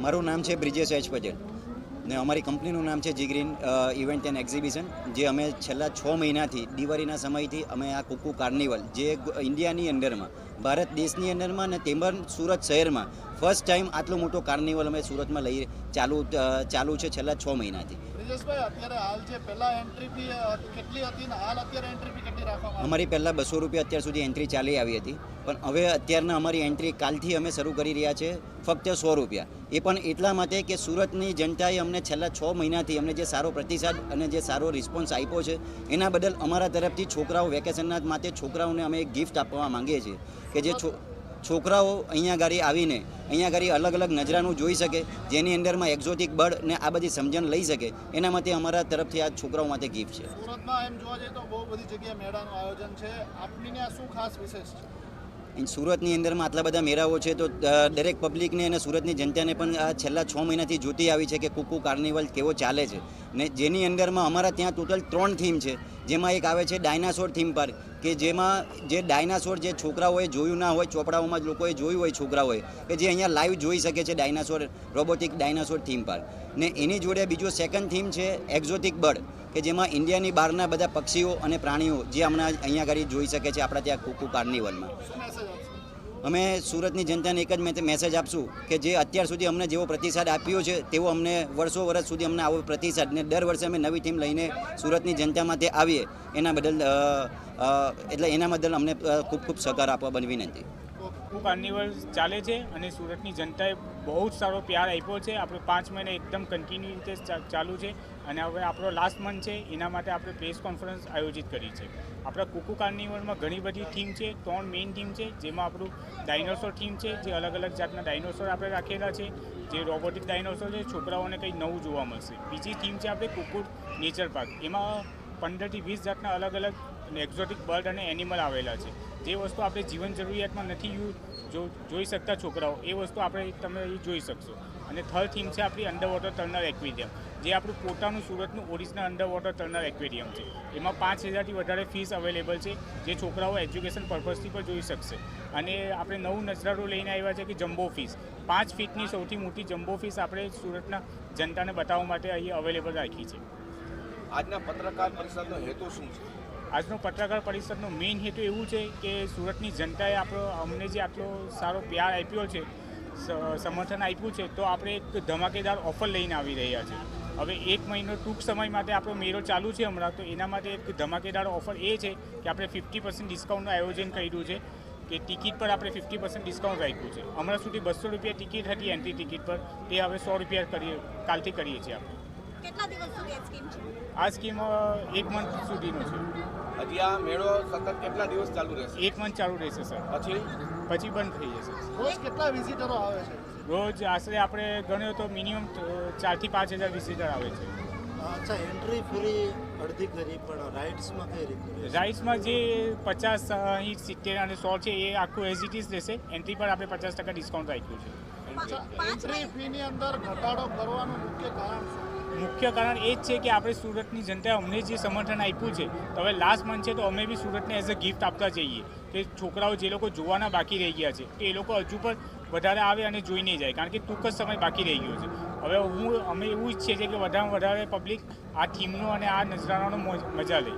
મારું નામ છે બ્રિજેશ એચ પટેલ ને અમારી કંપનીનું નામ છે જી ગ્રીન ઇવેન્ટ એન્ડ એક્ઝિબિશન, જે અમે છેલ્લા 6 મહિનાથી દિવાળીના સમયથી અમે આ કુકુ કાર્નિવલ જે ઇન્ડિયાની અંદરમાં, ભારત દેશની અંદરમાં ને તેમજ સુરત શહેરમાં ફર્સ્ટ ટાઈમ આટલો મોટો કાર્નિવલ અમે સુરતમાં લઈ ચાલુ છે છેલ્લા 6 મહિનાથી. બ્રિજેશભાઈ, અત્યારે હાલ છે, પહેલા એન્ટ્રી ફી કેટલી હતી ને હાલ અત્યારે એન્ટ્રી ફી કેટલી રાખવામાં અમારી પહેલાં 200 રૂપિયા અત્યાર સુધી એન્ટ્રી ચાલી આવી હતી, પણ હવે અત્યારના અમારી એન્ટ્રી કાલથી અમે શરૂ કરી રહ્યા છે ફક્ત 100 રૂપિયા. એ પણ એટલા માટે કે સુરતની જનતાએ અમને છેલ્લા 6 મહિનાથી અમને જે સારો પ્રતિસાદ અને જે સારો રિસ્પોન્સ આપ્યો છે એના બદલ અમારા તરફથી છોકરાઓ વેકેશનના માટે છોકરાઓને અમે એક ગિફ્ટ આપવા માંગીએ છીએ કે જે છોકરાઓ અહીંયા ગાડી આવીને અહીંયા ગાડી અલગ અલગ નજરાનું જોઈ શકે, જેની અંદરમાં એક્ઝોટિક બર્ડ ને આ બધી સમજણ લઈ શકે, એના માટે અમારા તરફથી આ છોકરાઓ માટે ગિફ્ટ છે. સુરતમાં એમ જોવા જઈએ તો બહુ બધી જગ્યાએ મેળાનું આયોજન છે, આપની આ શું ખાસ વિશેષ છે? સુરતની અંદરમાં આટલા બધા મેળાઓ છે તો દરેક પબ્લિકને અને સુરતની જનતાને પણ આ છેલ્લા 6 મહિનાથી જોતી આવી છે કે કુકુ કાર્નિવલ કેવો ચાલે છે, ને જેની અંદરમાં અમારા ત્યાં ટોટલ 3 થીમ છે. જેમાં એક આવે છે ડાયનાસોર થીમ પાર્ક, કે જેમાં જે ડાયનાસોર જે છોકરાઓએ જોયું ના હોય, ચોપડાઓમાં જ લોકોએ જોયું હોય છોકરાઓએ, કે જે અહીંયા લાઈવ જોઈ શકે છે dinosaur, robotic dinosaur theme park. ને એની જોડે બીજો સેકન્ડ થીમ છે એક્ઝોટિક બર્ડ, કે જેમાં ઇન્ડિયાની બહારના બધા પક્ષીઓ અને પ્રાણીઓ જે હમણાં અહીંયા આગળ જોઈ શકે છે આપણા ત્યાં કુકુ કાર્નિવલમાં. અમે સુરતની જનતાને એક જ મેસેજ આપશું કે જે અત્યાર સુધી અમને જેવો પ્રતિસાદ આપ્યો છે તેવો અમને વર્ષ સુધી અમને આવો પ્રતિસાદ, ને દર વર્ષે અમે નવી ટીમ લઈને સુરતની જનતા માટે આવીએ એના બદલ અમને ખૂબ ખૂબ સહકાર આપવા બની વિનંતી. કુકુ કાર્નિવલ ચાલે છે અને સુરતની જનતાએ બહુ જ સારો પ્યાર આપ્યો છે. આપણે 5 મહિને એકદમ કન્ટિન્યુ રીતે ચાલુ છે અને હવે આપણો લાસ્ટ મંથ છે, એના માટે આપણે પ્રેસ કોન્ફરન્સ આયોજિત કરી છે. આપણા કુકુ કાર્નિવલમાં ઘણી બધી થીમ છે, 3 મેઇન થીમ છે, જેમાં આપણું ડાયનોસોર થીમ છે, જે અલગ અલગ જાતના ડાયનોસોર આપણે રાખેલા છે, જે રોબોટિક ડાયનોસોર છે, છોકરાઓને કંઈ નવું જોવા મળશે. બીજી થીમ છે આપણે કુકુ નેચર પાર્ક, એમાં 15 થી 20 જાતના અલગ અલગ એક્ઝોટિક બર્ડ અને એનિમલ આવેલા છે. જે વસ્તુ આપણે જીવન જરૂરિયાતમાં નથી જોઈ શકતા છોકરાઓ, એ વસ્તુ તમે જોઈ શકશો. અને થર્ડ થીમ છે આપણી અંડર વોટર ટર્નર એક્વેરિયમ, જે આપણું પોતાનું સુરતનું original under water Turner aquarium છે. એમાં 5000થી વધારે ફીસ અવેલેબલ છે, જે છોકરાઓ એજ્યુકેશન પર્પઝથી પણ જોઈ શકશે. અને આપણે નવું નજરારો લઈને આવ્યા છે કે જમ્બો ફીસ, 5 ફીટની સૌથી મોટી જમ્બો ફીસ આપણે સુરતના જનતાને બતાવવા માટે અહીં અવેલેબલ રાખી છે. આજના પત્રકાર પરિષદનો હેતુ શું છે? આજનો પત્રકાર પરિષદનો મેઇન હેતુ એવું છે કે સુરતની જનતાએ અમને જે આટલો સારો પ્યાર આપ્યો છે, સમર્થન આપ્યું છે, તો આપણે એક ધમાકેદાર ઓફર લઈને આવી રહ્યા છે. હવે 1 મહિનો ટૂંક સમય માટે આપણો મેળો ચાલુ છે હમણાં, તો એના માટે એક ધમાકેદાર ઓફર એ છે કે આપણે 50% ડિસ્કાઉન્ટનું આયોજન કર્યું છે, કે ટિકિટ પર આપણે 50% ડિસ્કાઉન્ટ રાખ્યું છે. હમણાં સુધી 200 રૂપિયા ટિકિટ હતી એન્ટ્રી ટિકિટ પર, તે હવે 100 રૂપિયા કાલથી કરીએ છીએ આપણે. કેટલા દિવસ સુધી આ સ્કીમ છે? આ સ્કીમ 1 મંથ સુધીનો છે. હજી આ મેળો સતત કેટલા દિવસ ચાલુ રહેશે? 1 મંથ ચાલુ રહેશે સર, પછી બંધ થઈ જશે. રોજ કેટલા વિઝિટરો આવે છે? રોજ આશરે આપણે ગણ્યો તો મિનિમમ 4 થી 5 હજાર વિઝિટર આવે છે. અચ્છા, એન્ટ્રી ફ્રી અડધી કરી, પણ રાઇડ્સમાં કઈ રીતે? રાઇડ્સમાં જે 50, 60, 70 અને 100 છે એ આખું એઝ ઇટ ઇઝ રહેશે. એન્ટ્રી પર આપણે 50% ડિસ્કાઉન્ટ રાખ્યું છે. એન્ટ્રી ફીની અંદર ઘટાડો કરવાનું મુખ્ય કારણ એ જ છે કે આપણે સુરતની જનતાએ અમને જે સમર્થન આપ્યું છે, તો હવે લાસ્ટ મંથ છે તો અમે બી સુરતને એઝ અ ગિફ્ટ આપતા જઈએ કે છોકરાઓ જે લોકો જોવાના બાકી રહી ગયા છે, તો એ લોકો હજુ પણ વધારે આવે અને જોઈને જાય, કારણ કે ટૂંક જ સમય બાકી રહી ગયો છે. હવે અમે એવું ઈચ્છીએ છીએ કે વધારેમાં વધારે પબ્લિક આ થીમનો અને આ નજરાણાનો મજા લે.